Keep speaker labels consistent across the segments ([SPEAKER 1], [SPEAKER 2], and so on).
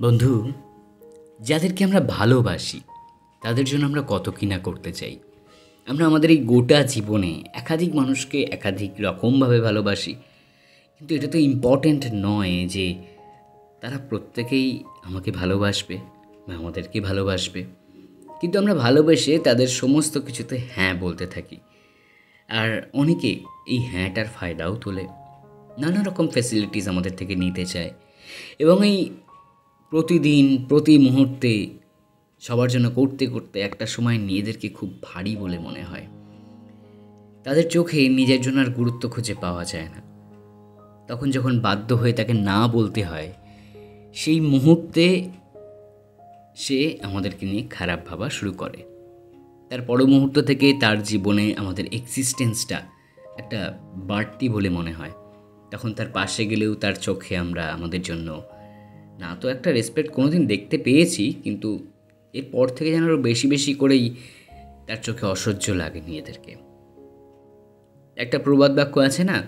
[SPEAKER 1] বন্ধু, যাদেরকে আমরা ভালোবাসি তাদের জন্য আমরা কত কি না করতে চাই। আমরা আমাদের এই গোটা জীবনে একাধিক মানুষকে একাধিক রকমভাবে ভালোবাসি, কিন্তু এটা তো ইম্পর্ট্যান্ট নয় যে তারা প্রত্যেকেই আমাকে ভালোবাসবে বা আমাদেরকে ভালোবাসবে। কিন্তু আমরা ভালোবেসে তাদের সমস্ত কিছুতে হ্যাঁ বলতে থাকি। আর অনেকে এই হ্যাঁটার ফায়দাও তোলে, নানা রকম ফ্যাসিলিটিস আমাদের থেকে নিতে চায়, এবং এই প্রতিদিন প্রতি মুহূর্তে সবার জন্য করতে করতে একটা সময় নিজেদেরকে খুব ভারী বলে মনে হয়। তাদের চোখে নিজের জন্য আর গুরুত্ব খুঁজে পাওয়া যায় না। তখন যখন বাধ্য হয়ে তাকে না বলতে হয়, সেই মুহূর্তে সে আমাদেরকে নিয়ে খারাপ ভাবা শুরু করে। তার পর মুহূর্ত থেকে তার জীবনে আমাদের এক্সিস্টেন্সটা একটা বাড়তি বলে মনে হয়। তখন তার পাশে গেলেও তার চোখে আমরা আমাদের জন্য না তো একটা রেসপেক্ট কোনোদিন দেখতে পেয়েছি, কিন্তু এরপর থেকে যেন আরও বেশি বেশি করেই তার চোখে অসহ্য লাগে নিজেদেরকে। একটা প্রবাদ বাক্য আছে না,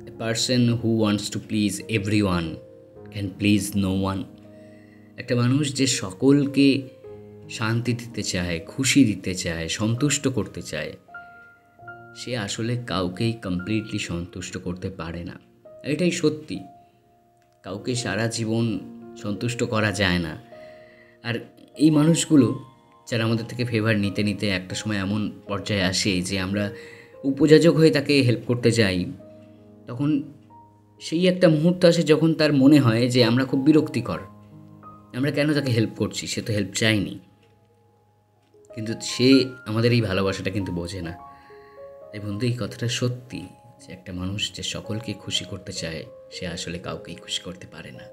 [SPEAKER 1] a person who wants to please everyone can please no one. একটা মানুষ যে সকলকে শান্তি দিতে চায়, খুশি দিতে চায়, সন্তুষ্ট করতে চায়, সে আসলে কাউকেই কমপ্লিটলি সন্তুষ্ট করতে পারে না। এটাই সত্যি, কাউকে সারা জীবন সন্তুষ্ট করা যায় না। আর এই মানুষগুলো যারা আমাদের থেকে ফেভার নিতে নিতে একটা সময় এমন পর্যায়ে আসে যে আমরা উপযাচক হয়ে তাকে হেল্প করতে যাই, তখন সেই একটা মুহূর্ত আসে যখন তার মনে হয় যে আমরা খুব বিরক্তিকর, আমরা কেন তাকে হেল্প করছি, সে তো হেল্প চায়নি। কিন্তু সে আমাদের এই ভালোবাসাটা কিন্তু বোঝে না। তাই বন্ধু, এই কথাটা সত্যি যে একটা মানুষ যে সকলকে খুশি করতে চায়, সে আসলে কাউকেই খুশি করতে পারে না।